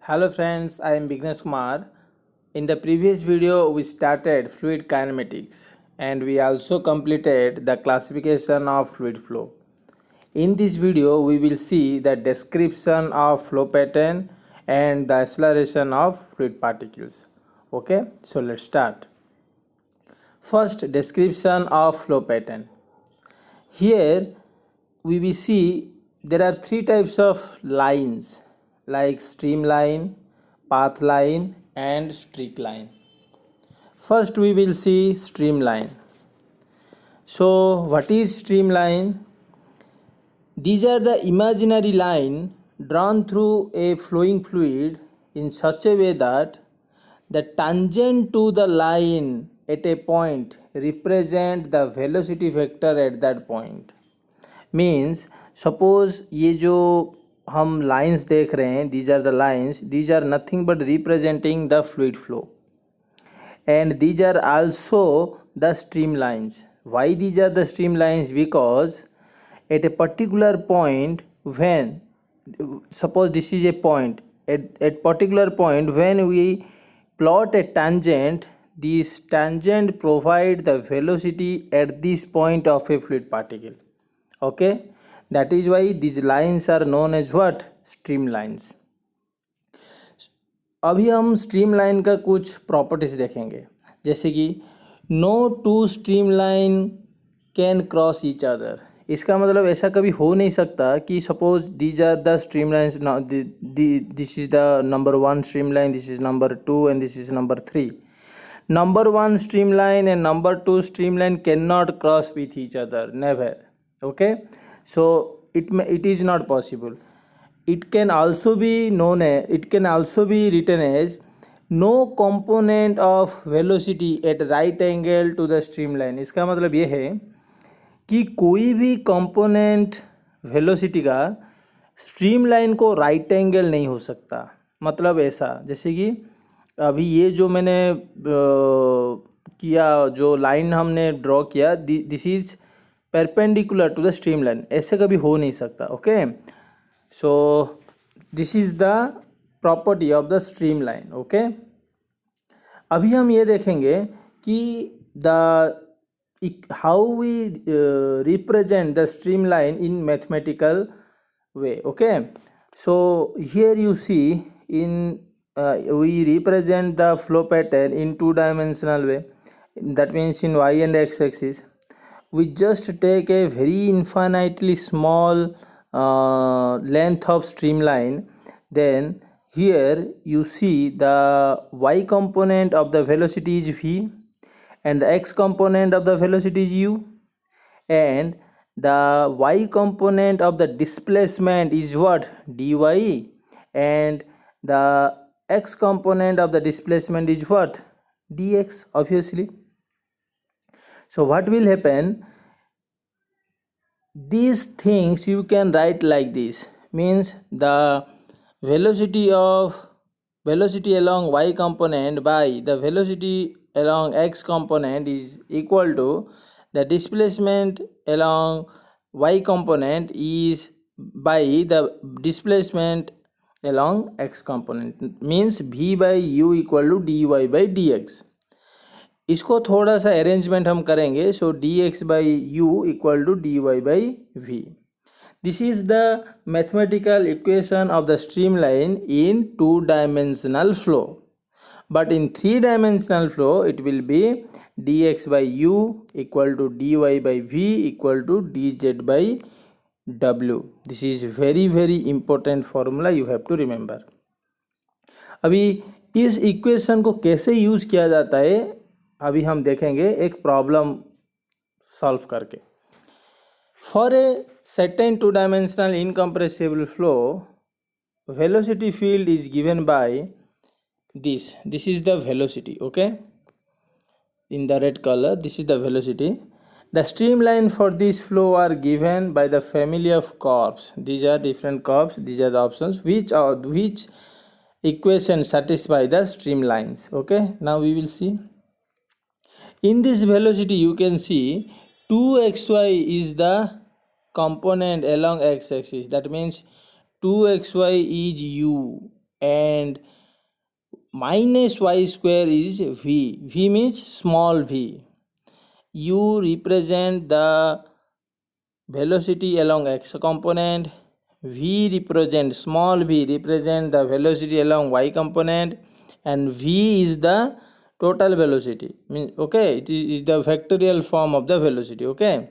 Hello friends, I am Vignesh Kumar. In the previous video, we started fluid kinematics and we also completed the classification of fluid flow. In this video, we will see the description of flow pattern and the acceleration of fluid particles. Okay, so let's start. First, description of flow pattern. Here we will see there are three types of lines like streamline, path line and streak line. First we will see streamline. So what is streamline? These are the imaginary line drawn through a flowing fluid in such a way that the tangent to the line at a point represent the velocity vector at that point. Means suppose ये जो हम lines देख रहे हैं, these are the lines, these are nothing but representing the fluid flow and these are also the streamlines. Why these are the streamlines? Because at a particular point, when suppose this is a point, at particular point when we plot a tangent, this tangent provide the velocity at this point of a fluid particle. Okay, that is why these lines are known as what? Streamlines. अभी हम streamline का कुछ properties देखेंगे, जैसे कि no two streamline can cross each other. इसका मतलब ऐसा कभी हो नहीं सकता कि suppose these are the streamlines, this is the number 1 streamline, this is number 2 and this is number 3. Number 1 streamline and number 2 streamline cannot cross with each other, never. Okay, so it is not possible. It can also be written as no component of velocity at right angle to the streamline. इसका मतलब ये है कि कोई भी component velocity का streamline को right angle नहीं हो सकता. मतलब ऐसा, जैसे कि अभी ये जो मैंने किया, जो लाइन हमने ड्रॉ किया, this is perpendicular to the streamline, ऐसे कभी हो नहीं सकता. Okay, so this is the property of the streamline. Okay, अभी हम ये देखेंगे कि the how we represent the streamline in mathematical way. Okay, so here you see in we represent the flow pattern in two-dimensional way. That means in y and x axis we just take a very infinitely small length of streamline. Then here you see the y component of the velocity is v and the x component of the velocity is u, and the y component of the displacement is what? dy, and the x component of the displacement is what? dx, obviously. So what will happen? These things you can write like this, means the velocity along y component by the velocity along x component is equal to the displacement along y component is by the displacement along x component, means v by u equal to dy by dx. इसको थोड़ा सा arrangement हम करेंगे. सो dx by u equal to dy by v. This is the mathematical equation of the streamline in two-dimensional flow. But in three-dimensional flow, it will be dx by u equal to dy by v equal to dz by w. This is very very important formula, you have to remember. अभी इस equation को कैसे use किया जाता है अभी हम देखेंगे एक प्रॉब्लम सॉल्व करके. For a certain two-dimensional incompressible flow, velocity field is given by this is the velocity. Okay, in the red color, this is the velocity. The streamline for this flow are given by the family of curves. These are different curves, these are the options which equation satisfy the streamlines. Okay, now we will see. In this velocity you can see 2xy is the component along x-axis. That means 2xy is u and minus y square is v. V means small v. U represent the velocity along x component, v represent small v represent the velocity along y component, and v is the total velocity. Okay, it is the factorial form of the velocity. Okay,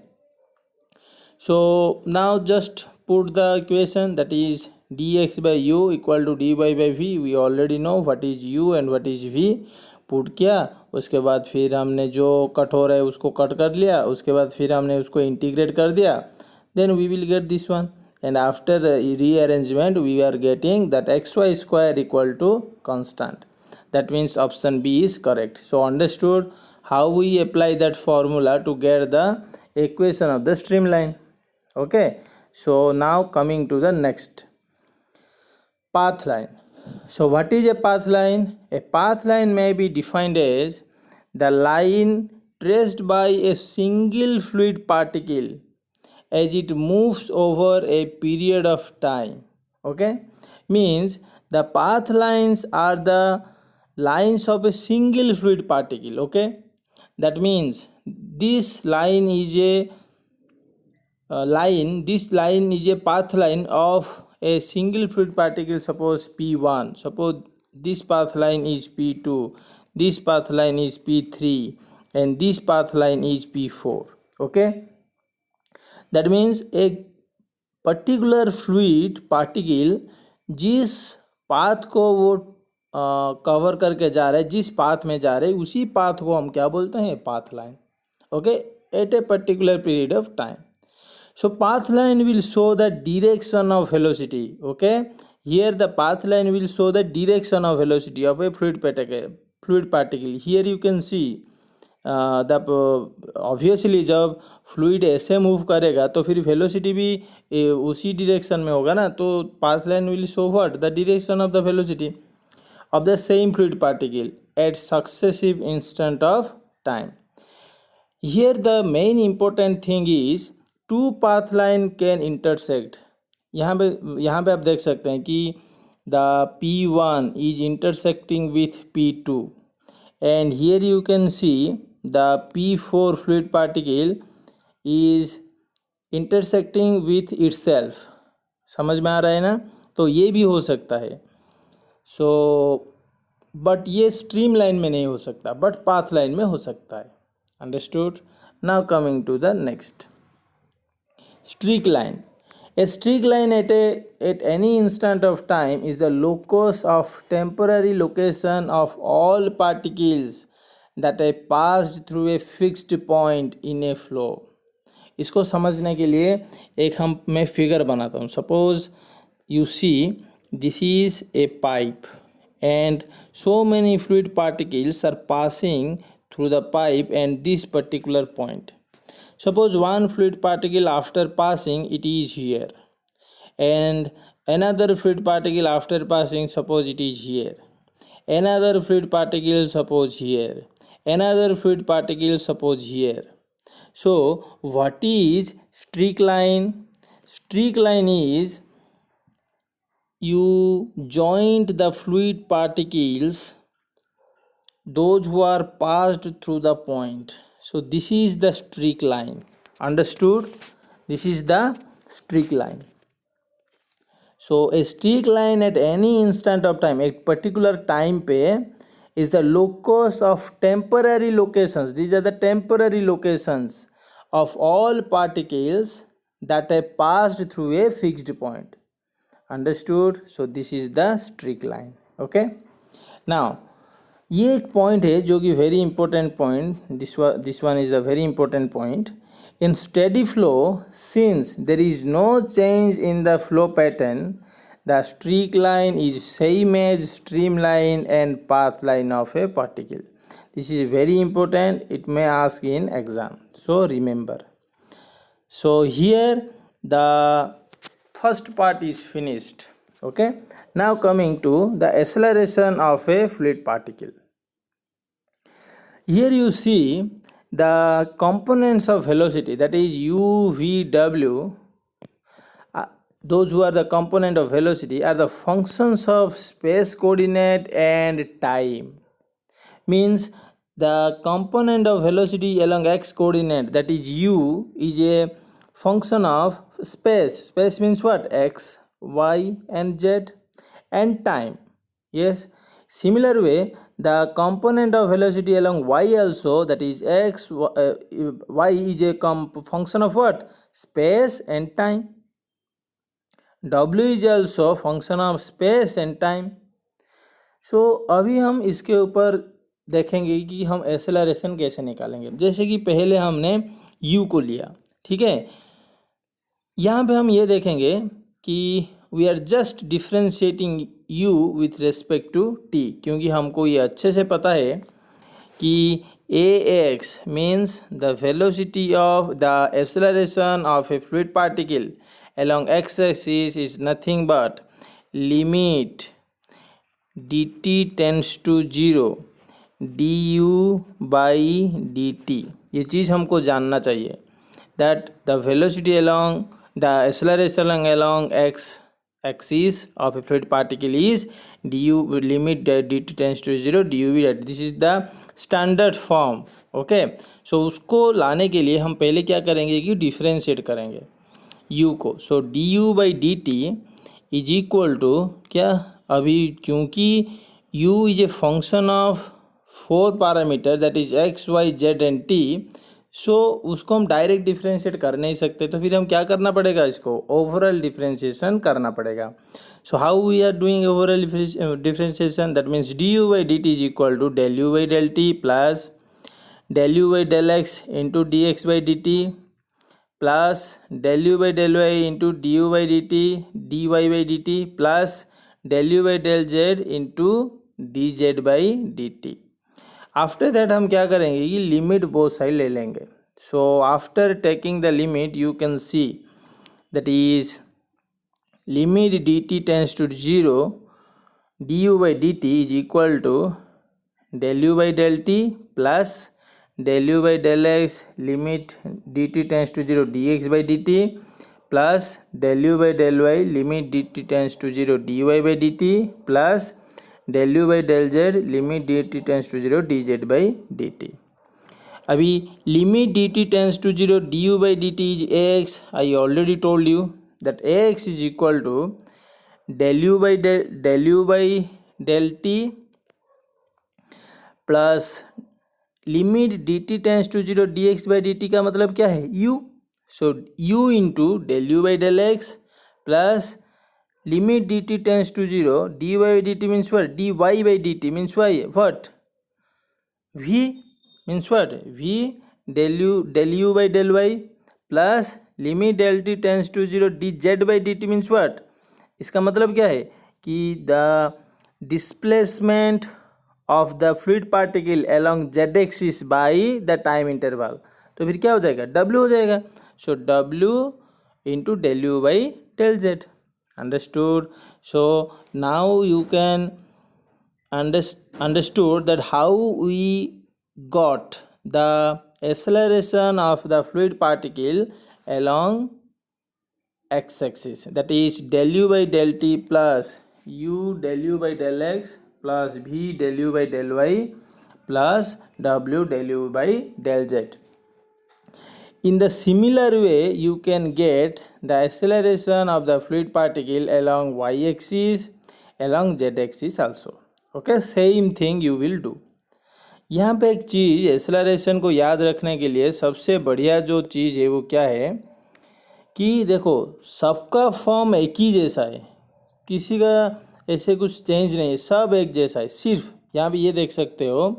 so now just put the equation, that is dx by u equal to dy by v. We already know what is u and what is v. Put किया, उसके बाद फिर हमने जो cut हो रहा है उसको कट कर लिया, उसके बाद फिर हमने उसको इंटीग्रेट कर दिया, then we will get this one, and after rearrangement we are getting that xy square equal to constant. That means option B is correct. So understood how we apply that formula to get the equation of the streamline. Okay, so now coming to the next, path line. So what is a path line? A path line may be defined as the line traced by a single fluid particle as it moves over a period of time. Okay, means the path lines are the lines of a single fluid particle. Okay, that means this line is a this line is a path line of a single fluid particle. Suppose P1, suppose this path line is P2, this path line is P3, and this path line is P4. Okay, that means a particular fluid particle जिस path को वो cover करके जा रहा है, जिस path में जा रहे हैं, उसी पाथ को हम क्या बोलते हैं? Path line. Okay, at a particular period of time. So path line will show the direction of velocity. Okay, here the path line will show the direction of velocity of a fluid particle. Here you can see the obviously जब fluid ऐसे move करेगा तो फिर velocity भी उसी direction में होगा ना. तो path line will show what? The direction of the velocity of the same fluid particle at successive instant of time. Here the main important thing is two path line can intersect. यहाँ पे आप देख सकते हैं कि the P1 is intersecting with P2 and here you can see the P4 fluid particle is intersecting with itself. समझ में आ रहा है ना? तो ये भी हो सकता है. सो बट ये स्ट्रीम लाइन में नहीं हो सकता, बट पाथ लाइन में हो सकता है. Understood? Now coming to the next, streak line. A streak line at any instant of time is the locus of temporary location of all particles that are passed through a fixed point in a flow. इसको समझने के लिए मैं figure बनाता हूँ. Suppose you see this is a pipe and so many fluid particles are passing through the pipe and this particular point. Suppose one fluid particle after passing it is here, and another fluid particle after passing suppose it is here, another fluid particle suppose here, another fluid particle suppose here. So what is streak line? Streak line is you joint the fluid particles, those who are passed through the point. So this is the streak line. Understood? This is the streak line. So a streak line at any instant of time, एक particular time पे, is the locus of temporary locations. These are the temporary locations of all particles that are passed through a fixed point. Understood? So this is the streak line. Okay. Now ये एक point है जो कि very important point. This one is the very important point. In steady flow, since there is no change in the flow pattern, the streak line is same as stream line and path line of a particle. This is very important. It may ask in exam, so remember. So here the first part is finished. Okay, now coming to the acceleration of a fluid particle. Here you see the components of velocity, that is u, v, w. those who are the component of velocity are the functions of space coordinate and time. Means the component of velocity along x coordinate, that is u, is a function of space. Space means what? X, y and z, and time. Yes, similar way the component of velocity along y also, that is x, y is a function of what? Space and time. W is also function of space and time. सो अभी हम इसके ऊपर देखेंगे कि हम acceleration कैसे निकालेंगे। जैसे कि पहले हमने u को लिया, ठीक है। यहाँ पे हम ये देखेंगे कि we are just differentiating u with respect to t, क्योंकि हमको ये अच्छे से पता है कि ax means the velocity of the acceleration of a fluid particle along x-axis is nothing but limit dt tends to 0 du by dt। ये चीज़ हमको जानना चाहिए, that the velocity along the acceleration along x axis of a fluid particle is du limit dt tends to 0 du by dt। this is the standard form, okay। so उसको लाने के लिए हम पहले क्या करेंगे कि डिफ्रेंशिएट करेंगे u को। So du by dt is equal to क्या, अभी क्योंकि u is a function of 4 parameter that is x y z and t, so उसको हम डायरेक्ट डिफ्रेंशिएट कर नहीं सकते, तो फिर हम क्या करना पड़ेगा, इसको ओवरऑल डिफ्रेंशिएशन करना पड़ेगा। So how we are doing overall differentiation, that means du by dt is equal to del u by del t plus del u by del x into dx by dt plus del u by del y into du by dt dy by dt plus del u by del z into dz by dt। After that हम क्या करेंगे कि limit both side ले लेंगे। So after taking the limit you can see that is limit dt tends to 0 du by dt is equal to del u by del t plus del u by del x limit dt tends to 0 dx by dt plus del u by del y limit dt tends to 0 dy by dt plus del u by del z limit dt tends to 0 dz by dt। अभी limit dt tends to 0 du by dt is ax। I already told you that ax is equal to del u by del t plus limit dt tends to 0 dx by dt का मतलब क्या है, u। So u into del u by del x plus limit dt tends to 0 dy by dt means what, dy by dt means what, v means what, v del u by del y plus limit del t tends to 0 dz by dt means what। इसका मतलब क्या है कि the displacement of the fluid particle along z axis by the time interval, तो फिर क्या हो जाएगा, w हो जाएगा। सो w into del u by del z। Understood? So now you can understood that how we got the acceleration of the fluid particle along x-axis, that is del u by del t plus u del u by del x plus v del u by del y plus w del u by del z। In the similar way, you can get the acceleration of the fluid particle along y-axis, along z-axis also. Okay, same thing you will do. यहाँ पे एक चीज़ acceleration को याद रखने के लिए सबसे बढ़िया जो चीज़ है वो क्या है कि देखो सबका फॉर्म एक ही जैसा है, किसी का ऐसे कुछ चेंज नहीं है, सब एक जैसा है। सिर्फ यहाँ पे ये देख सकते हो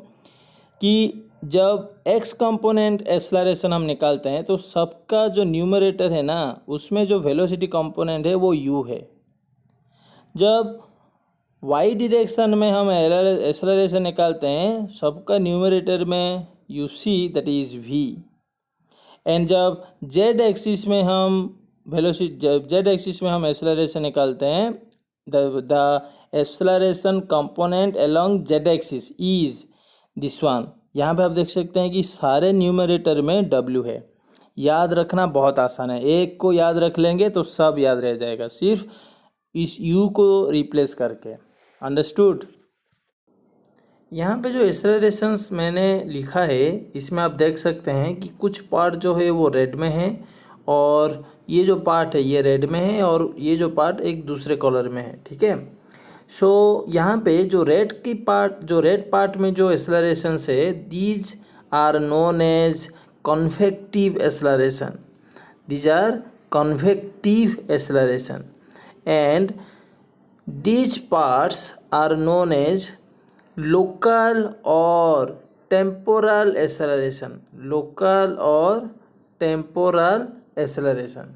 कि जब x कंपोनेंट एक्सेलरेशन हम निकालते हैं तो सबका जो न्यूमरेटर है ना उसमें जो वेलोसिटी कंपोनेंट है वो u है। जब y डायरेक्शन में हम एक्सेलरेशन निकालते हैं सबका न्यूमरेटर में you see that is v। And जब z एक्सिस में हम z एक्सिस में हम एक्सेलरेशन निकालते हैं the acceleration component along z axis is this one. यहाँ पे आप देख सकते हैं कि सारे न्यूमरेटर में w है। याद रखना बहुत आसान है, एक को याद रख लेंगे तो सब याद रह जाएगा, सिर्फ इस u को रिप्लेस करके। अंडरस्टूड। यहाँ पे जो एक्सेलरेशंस मैंने लिखा है इसमें आप देख सकते हैं कि कुछ पार्ट जो है वो रेड में है, और ये जो पार्ट है ये रेड में है, और ये जो पार्ट एक दूसरे कलर में है, ठीक है। सो यहाँ पे जो रेड पार्ट में जो एक्सेलरेशंस है, these are known as convective acceleration, these are convective acceleration, and these parts are known as local or temporal acceleration, local or temporal acceleration.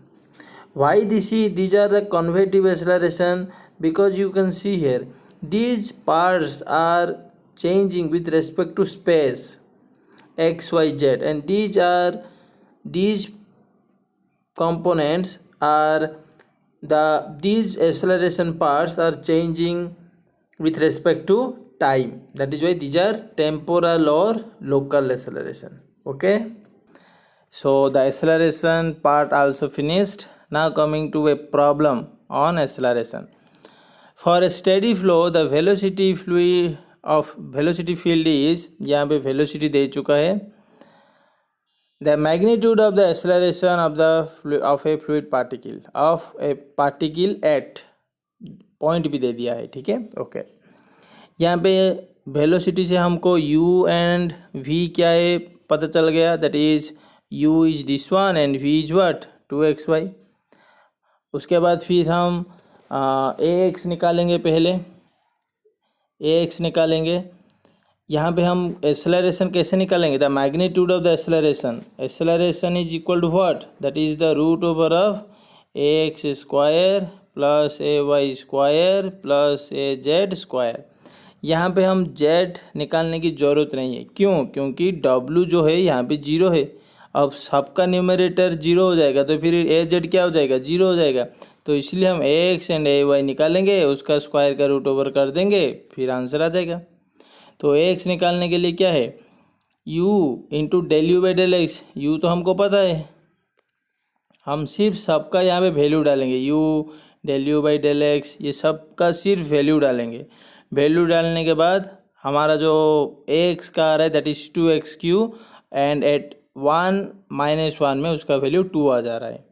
Why these are the convective acceleration? Because you can see here these parts are changing with respect to space x, y, z, and these components are these acceleration parts are changing with respect to time. That is why these are temporal or local acceleration. Okay, so the acceleration part also finished. Now coming to a problem on acceleration. For a steady flow, the velocity field is, यहाँ पे velocity दे चुका है, the magnitude of the acceleration of a fluid particle at point भी दे दिया है, ठीक है। Okay, यहाँ पे वेलोसिटी से हमको u एंड v क्या है पता चल गया, that is u is this one and v is what 2xy। उसके बाद फिर हम ax निकालेंगे, पहले ax निकालेंगे। यहाँ पे हम एक्सेलरेशन कैसे निकालेंगे, the magnitude of the acceleration is equal to what, that is the root over of ax square plus ay square plus az square. यहाँ पे हम z निकालने की ज़रूरत नहीं है, क्यों, क्योंकि w जो है यहाँ पे 0 है। अब सबका न्यूमरेटर 0 हो जाएगा तो फिर az क्या हो जाएगा, 0 हो जाएगा। तो इसलिए हम ax एंड ay निकालेंगे, उसका स्क्वायर का रूट ओवर कर देंगे, फिर आंसर आ जाएगा। तो ax निकालने के लिए क्या है, u into del u by del x. u तो हमको पता है, हम सिर्फ सबका यहाँ पे वैल्यू डालेंगे, u del u by del x, ये सब का सिर्फ वैल्यू डालेंगे। वैल्यू डालने के बाद हमारा जो ax का आ रहा है that is 2x³ and eight 1 - 1 में उसका वैल्यू 2 आ जा रहा है।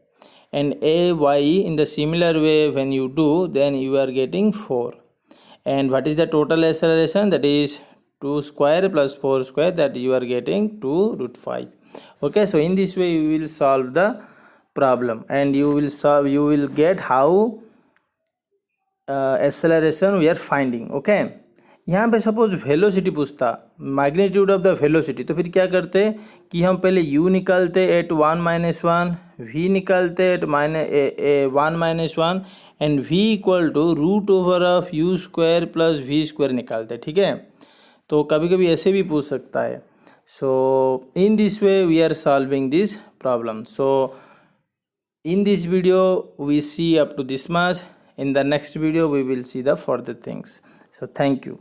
And ay in the similar way when you do then you are getting 4। and what is the total acceleration, that is 2 square plus 4 square, that you are getting 2√5. Okay, so in this way you will solve the problem and you will get how acceleration we are finding. Okay, यहाँ पे suppose velocity पूछता, magnitude of the velocity, तो फिर क्या करते कि हम पहले u निकालते एट 1 - 1, v निकालते at 1 - 1 and v equal to root over of u square plus v square निकालते, ठीक है। तो कभी कभी ऐसे भी पूछ सकता है। So in this way we are solving this problem. So in this video we see up to this much, in the next video we will see the further things. So thank you.